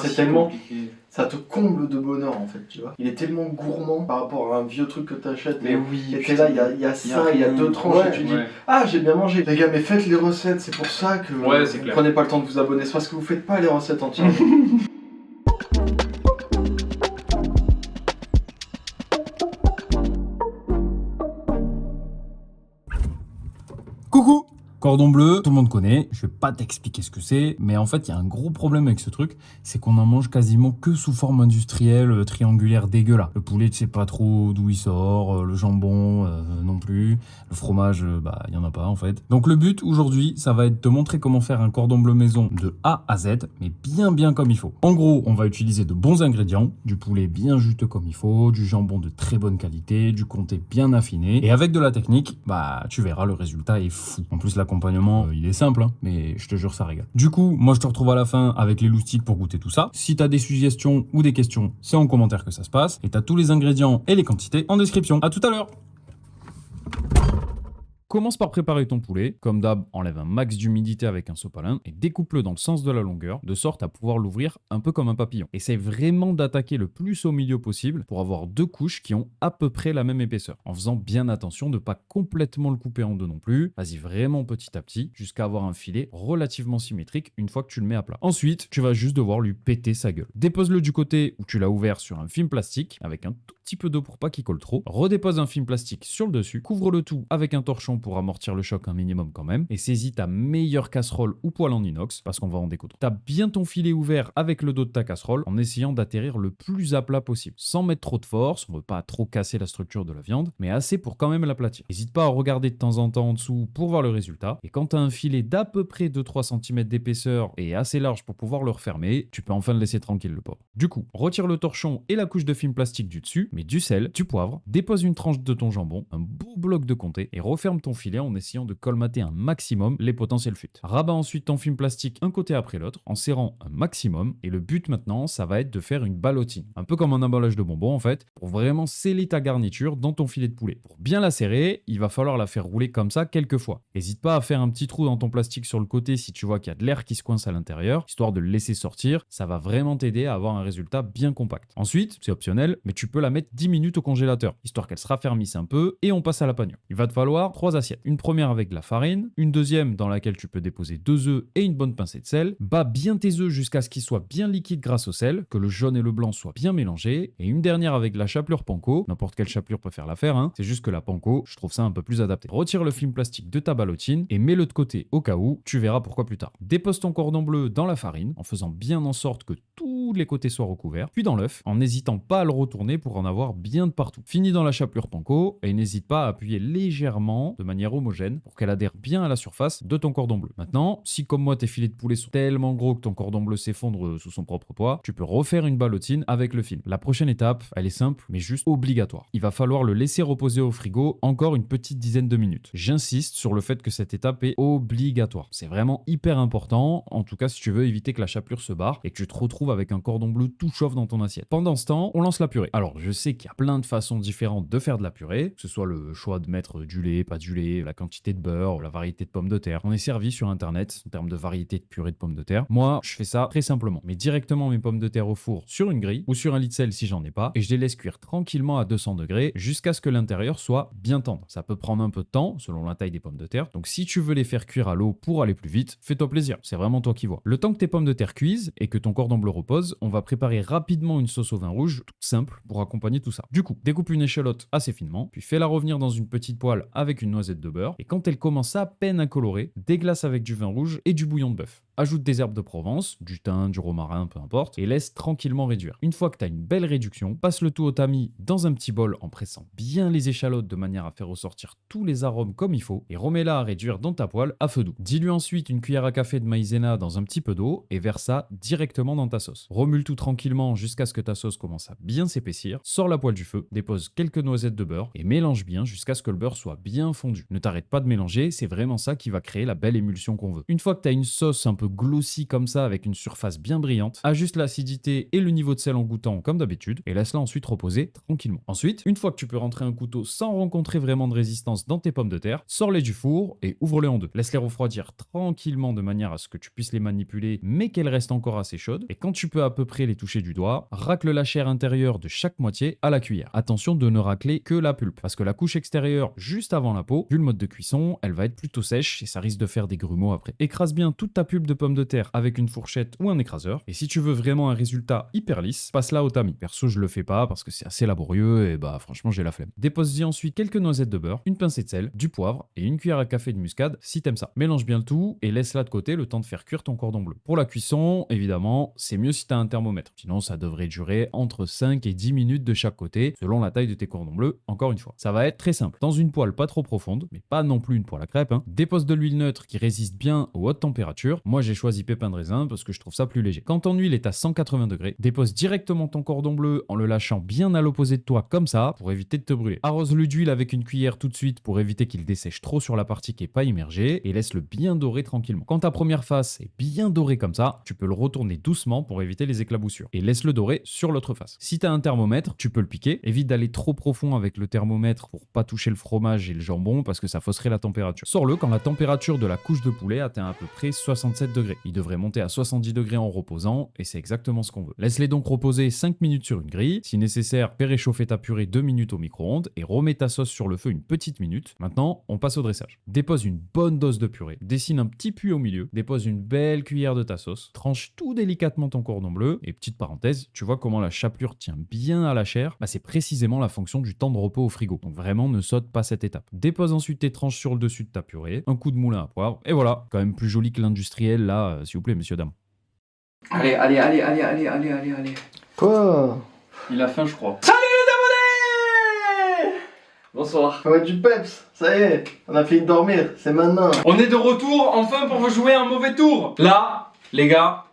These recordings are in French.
c'est tellement... Ça te comble de bonheur en fait, tu vois. Il est tellement gourmand par rapport à un vieux truc que t'achètes. Mais oui. Et t'es là, il y a ça, il y a 2 tranches et tu dis ah j'ai bien mangé. Les gars, mais faites les recettes, c'est pour ça que vous prenez pas le temps de vous abonner. C'est parce que vous faites pas les recettes entières. Coucou! Cordon bleu, tout le monde connaît, je vais pas t'expliquer ce que c'est, mais en fait il y a un gros problème avec ce truc, c'est qu'on en mange quasiment que sous forme industrielle, triangulaire dégueu là. Le poulet tu sais pas trop d'où il sort, le jambon non plus, le fromage il y en a pas en fait. Donc le but aujourd'hui ça va être de te montrer comment faire un cordon bleu maison de A à Z, mais bien comme il faut. En gros on va utiliser de bons ingrédients, du poulet bien juteux comme il faut, du jambon de très bonne qualité, du comté bien affiné, et avec de la technique, tu verras le résultat est fou. En plus l'accompagnement, il est simple, hein, mais je te jure, ça régale. Du coup, moi, je te retrouve à la fin avec les loustiques pour goûter tout ça. Si t'as des suggestions ou des questions, c'est en commentaire que ça se passe. Et t'as tous les ingrédients et les quantités en description. À tout à l'heure! Commence par préparer ton poulet. Comme d'hab, enlève un max d'humidité avec un sopalin et découpe-le dans le sens de la longueur, de sorte à pouvoir l'ouvrir un peu comme un papillon. Essaye vraiment d'attaquer le plus au milieu possible pour avoir 2 couches qui ont à peu près la même épaisseur, en faisant bien attention de ne pas complètement le couper en deux non plus. Vas-y vraiment petit à petit, jusqu'à avoir un filet relativement symétrique une fois que tu le mets à plat. Ensuite, tu vas juste devoir lui péter sa gueule. Dépose-le du côté où tu l'as ouvert sur un film plastique, avec un tout petit peu d'eau pour pas qu'il colle trop. Redépose un film plastique sur le dessus, couvre le tout avec un torchon pour amortir le choc un minimum quand même, et saisis ta meilleure casserole ou poêle en inox, parce qu'on va en découdre. Tape bien ton filet ouvert avec le dos de ta casserole, en essayant d'atterrir le plus à plat possible, sans mettre trop de force, on veut pas trop casser la structure de la viande, mais assez pour quand même l'aplatir. N'hésite pas à regarder de temps en temps en dessous pour voir le résultat, et quand tu as un filet d'à peu près 2-3 cm d'épaisseur et assez large pour pouvoir le refermer, tu peux enfin le laisser tranquille le pauvre. Du coup, retire le torchon et la couche de film plastique du dessus, mets du sel, du poivre, dépose une tranche de ton jambon, un beau bloc de comté, et referme ton filet en essayant de colmater un maximum les potentielles fuites. Rabat ensuite ton film plastique un côté après l'autre en serrant un maximum, et le but maintenant ça va être de faire une ballotine, un peu comme un emballage de bonbons en fait, pour vraiment sceller ta garniture dans ton filet de poulet. Pour bien la serrer, il va falloir la faire rouler comme ça quelques fois. N'hésite pas à faire un petit trou dans ton plastique sur le côté si tu vois qu'il y a de l'air qui se coince à l'intérieur, histoire de le laisser sortir, ça va vraiment t'aider à avoir un résultat bien compact. Ensuite, c'est optionnel, mais tu peux la mettre 10 minutes au congélateur, histoire qu'elle se raffermisse un peu, et on passe à la panure. Il va te falloir 3 assiettes. Une première avec de la farine, une deuxième dans laquelle tu peux déposer 2 œufs et une bonne pincée de sel. Bats bien tes œufs jusqu'à ce qu'ils soient bien liquides grâce au sel, que le jaune et le blanc soient bien mélangés, et une dernière avec de la chapelure panko. N'importe quelle chapelure peut faire l'affaire, hein. C'est juste que la panko, je trouve ça un peu plus adapté. Retire le film plastique de ta ballotine et mets-le de côté au cas où, tu verras pourquoi plus tard. Dépose ton cordon bleu dans la farine en faisant bien en sorte que tous les côtés soient recouverts, puis dans l'œuf, en n'hésitant pas à le retourner pour en avoir bien de partout. Finis dans la chapelure panko et n'hésite pas à appuyer légèrement de manière homogène pour qu'elle adhère bien à la surface de ton cordon bleu. Maintenant, si comme moi tes filets de poulet sont tellement gros que ton cordon bleu s'effondre sous son propre poids, tu peux refaire une ballotine avec le film. La prochaine étape, elle est simple mais juste obligatoire. Il va falloir le laisser reposer au frigo encore une petite dizaine de minutes. J'insiste sur le fait que cette étape est obligatoire. C'est vraiment hyper important, en tout cas si tu veux éviter que la chapelure se barre et que tu te retrouves avec un cordon bleu tout chauffe dans ton assiette. Pendant ce temps, on lance la purée. Alors je sais qu'il y a plein de façons différentes de faire de la purée, que ce soit le choix de mettre du lait, pas du lait, la quantité de beurre, la variété de pommes de terre. On est servi sur internet en termes de variété de purée de pommes de terre. Moi, je fais ça très simplement. Mets directement mes pommes de terre au four sur une grille ou sur un lit de sel si j'en ai pas et je les laisse cuire tranquillement à 200 degrés jusqu'à ce que l'intérieur soit bien tendre. Ça peut prendre un peu de temps selon la taille des pommes de terre. Donc si tu veux les faire cuire à l'eau pour aller plus vite, fais-toi plaisir. C'est vraiment toi qui vois. Le temps que tes pommes de terre cuisent et que ton cordon bleu repose, on va préparer rapidement une sauce au vin rouge toute simple pour accompagner tout ça. Du coup, découpe une échalote assez finement, puis fais-la revenir dans une petite poêle avec une noisette de beurre et quand elle commence à peine à colorer, déglace avec du vin rouge et du bouillon de bœuf. Ajoute des herbes de Provence, du thym, du romarin, peu importe, et laisse tranquillement réduire. Une fois que tu as une belle réduction, passe le tout au tamis dans un petit bol en pressant bien les échalotes de manière à faire ressortir tous les arômes comme il faut, et remets-la à réduire dans ta poêle à feu doux. Dilue ensuite une cuillère à café de maïzena dans un petit peu d'eau et verse ça directement dans ta sauce. Remue le tout tranquillement jusqu'à ce que ta sauce commence à bien s'épaissir, sors la poêle du feu, dépose quelques noisettes de beurre et mélange bien jusqu'à ce que le beurre soit bien fondu. Ne t'arrête pas de mélanger, c'est vraiment ça qui va créer la belle émulsion qu'on veut. Une fois que tu as une sauce un peu glossy comme ça avec une surface bien brillante, ajuste l'acidité et le niveau de sel en goûtant comme d'habitude et laisse-la ensuite reposer tranquillement. Ensuite, une fois que tu peux rentrer un couteau sans rencontrer vraiment de résistance dans tes pommes de terre, sors-les du four et ouvre-les en deux. Laisse-les refroidir tranquillement de manière à ce que tu puisses les manipuler mais qu'elles restent encore assez chaudes. Et quand tu peux à peu près les toucher du doigt, racle la chair intérieure de chaque moitié à la cuillère. Attention de ne racler que la pulpe, parce que la couche extérieure juste avant la peau, vu le mode de cuisson, elle va être plutôt sèche et ça risque de faire des grumeaux après. Écrase bien toute ta pulpe de pommes de terre avec une fourchette ou un écraseur, et si tu veux vraiment un résultat hyper lisse, passe-la au tamis. Perso, je le fais pas parce que c'est assez laborieux et bah franchement j'ai la flemme. Dépose-y ensuite quelques noisettes de beurre, une pincée de sel, du poivre et une cuillère à café de muscade si t'aimes ça. Mélange bien le tout et laisse-la de côté le temps de faire cuire ton cordon bleu. Pour la cuisson, évidemment, c'est mieux si t'as un thermomètre. Sinon, ça devrait durer entre 5 et 10 minutes de chaque côté, selon la taille de tes cordons bleus, encore une fois. Ça va être très simple. Dans une poêle pas trop profonde, mais pas non plus une poêle à crêpes, dépose de l'huile neutre qui résiste bien aux hautes températures. Moi, j'ai choisi pépin de raisin parce que je trouve ça plus léger. Quand ton huile est à 180 degrés, dépose directement ton cordon bleu en le lâchant bien à l'opposé de toi comme ça pour éviter de te brûler. Arrose-le d'huile avec une cuillère tout de suite pour éviter qu'il dessèche trop sur la partie qui est pas immergée et laisse-le bien dorer tranquillement. Quand ta première face est bien dorée comme ça, tu peux le retourner doucement pour éviter les éclaboussures et laisse-le dorer sur l'autre face. Si tu as un thermomètre, tu peux le piquer. Évite d'aller trop profond avec le thermomètre pour pas toucher le fromage et le jambon parce que ça fausserait la température. Sors-le quand la température de la couche de poulet atteint à peu près 67 degrés. Il devrait monter à 70 degrés en reposant et c'est exactement ce qu'on veut. Laisse-les donc reposer 5 minutes sur une grille. Si nécessaire, fais réchauffer ta purée 2 minutes au micro-ondes et remets ta sauce sur le feu une petite minute. Maintenant, on passe au dressage. Dépose une bonne dose de purée, dessine un petit puits au milieu, dépose une belle cuillère de ta sauce, tranche tout délicatement ton cordon bleu et petite parenthèse, tu vois comment la chapelure tient bien à la chair, c'est précisément la fonction du temps de repos au frigo. Donc vraiment, ne saute pas cette étape. Dépose ensuite tes tranches sur le dessus de ta purée, un coup de moulin à poivre et voilà, quand même plus joli que l'industriel là, s'il vous plaît, messieurs dames. Allez. Quoi? Il a faim, je crois. Salut les abonnés! Bonsoir. Ça va être du peps, ça y est, on a fini de dormir, c'est maintenant. On est de retour enfin pour vous jouer un mauvais tour. Là, les gars,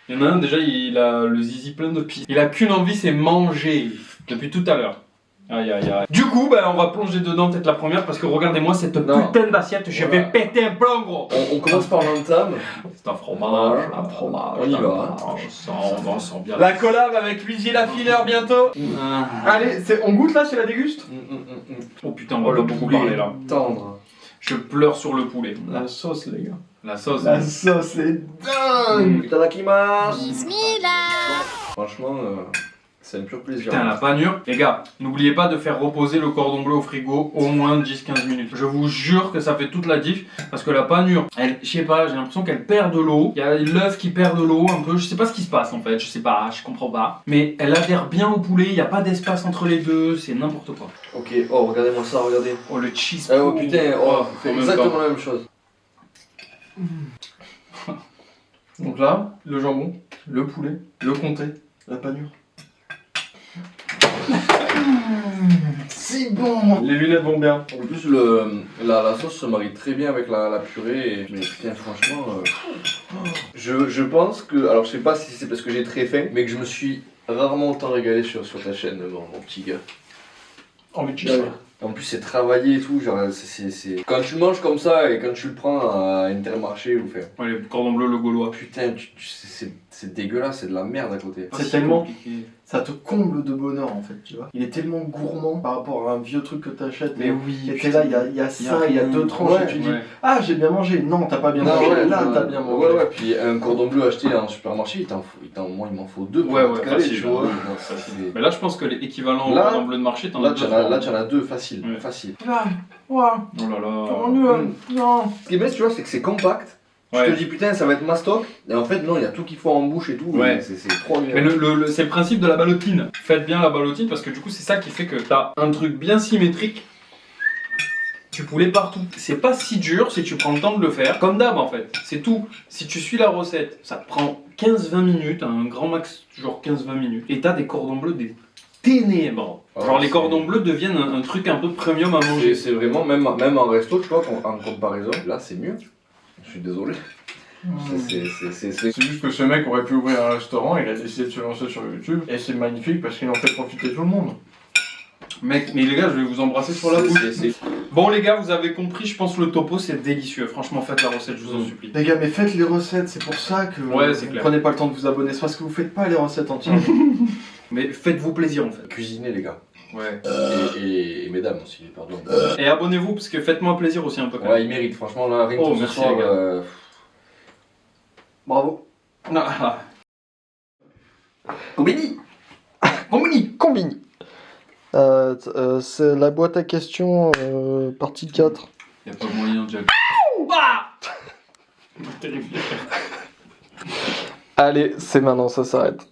il y en a un déjà, il a le zizi plein de pis. Il a qu'une envie, c'est manger depuis tout à l'heure. Aïe. Du coup, on va plonger dedans peut-être la première parce que regardez-moi cette putain d'assiette, je vais péter un plomb gros. On commence par l'entame. C'est un fromage, On y va. On sent bien. La collab avec Luigi Laffineur bientôt. Allez, on goûte là, c'est la déguste. Oh putain, on va beaucoup parler là. Tendre. Je pleure sur le poulet. La sauce les gars. La sauce est dingue. Itadakimasu. Bismillah. Franchement, c'est un pur plaisir. Putain, la panure. Les gars, n'oubliez pas de faire reposer le cordon bleu au frigo au moins 10-15 minutes. Je vous jure que ça fait toute la diff. Parce que la panure, elle, je sais pas, j'ai l'impression qu'elle perd de l'eau. Il y a l'œuf qui perd de l'eau un peu. Je sais pas ce qui se passe en fait. Je sais pas, je comprends pas. Mais elle adhère bien au poulet. Il n'y a pas d'espace entre les deux. C'est n'importe quoi. Ok, oh, regardez-moi ça, regardez. Oh, le cheese. Oh putain, c'est exactement la même chose. Donc là, le jambon, le poulet, le comté, la panure. Si bon. Les lunettes vont bien. En plus la sauce se marie très bien avec la purée. Mais putain franchement je pense que, alors je sais pas si c'est parce que j'ai très faim, mais que je me suis rarement autant régalé sur ta chaîne mon petit gars. Oh mais tu sais. En plus c'est travaillé et tout, genre c'est... Quand tu le manges comme ça et quand tu le prends à Intermarché ou fait... Ouais, les cordons bleus, le gaulois. Putain, c'est dégueulasse, c'est de la merde à côté. C'est tellement... compliqué. Ça te comble de bonheur en fait, tu vois. Il est tellement gourmand par rapport à un vieux truc que t'achètes. Mais oui. Et t'es là, il y a ça, il y a 2 tranches et tu dis ah j'ai bien mangé. Non, t'as pas bien mangé. Là t'as bien mangé. Ouais, puis un cordon bleu acheté en supermarché, moi il m'en faut 2 pour être calé, tu vois. Mais là je pense que l'équivalent au cordon bleu de marché, t'en as 2. Là t'en as 2 facile. Oh là là. Non. Ce qui est bête, tu vois, c'est que c'est compact. Tu te dis putain ça va être mastoc, et en fait non, il y a tout qu'il faut en bouche et tout, c'est trop bien. Mais c'est le principe de la ballotine. Faites bien la ballotine parce que du coup c'est ça qui fait que t'as un truc bien symétrique du poulet partout. C'est pas si dur si tu prends le temps de le faire, comme d'hab en fait, c'est tout. Si tu suis la recette, ça te prend 15-20 minutes, un grand max genre 15-20 minutes, et t'as des cordons bleus des ténèbres. Genre les cordons bleus deviennent un truc un peu premium à manger. C'est vraiment, même en resto, tu vois, en comparaison, là c'est mieux. Je suis désolé. C'est juste que ce mec aurait pu ouvrir un restaurant, il a décidé de se lancer sur YouTube, et c'est magnifique parce qu'il en fait profiter tout le monde. Mec, mais les gars, je vais vous embrasser sur la bouche. Bon les gars, vous avez compris, je pense que le topo c'est délicieux. Franchement, faites la recette, je vous en supplie. Les gars, mais faites les recettes, c'est pour ça que vous prenez pas le temps de vous abonner. C'est parce que vous faites pas les recettes entières. Mais faites-vous plaisir en fait. Cuisinez les gars. Ouais. Et mesdames aussi, pardon. Et abonnez-vous parce que faites-moi plaisir aussi un peu quand même. Ouais, il mérite, franchement là, rien que ce merci soir, les gars. Bravo. Ah. Combini. Combini. Combini. C'est la boîte à questions, partie 4. Y'a pas moyen, Jack. Allez, c'est maintenant, ça s'arrête.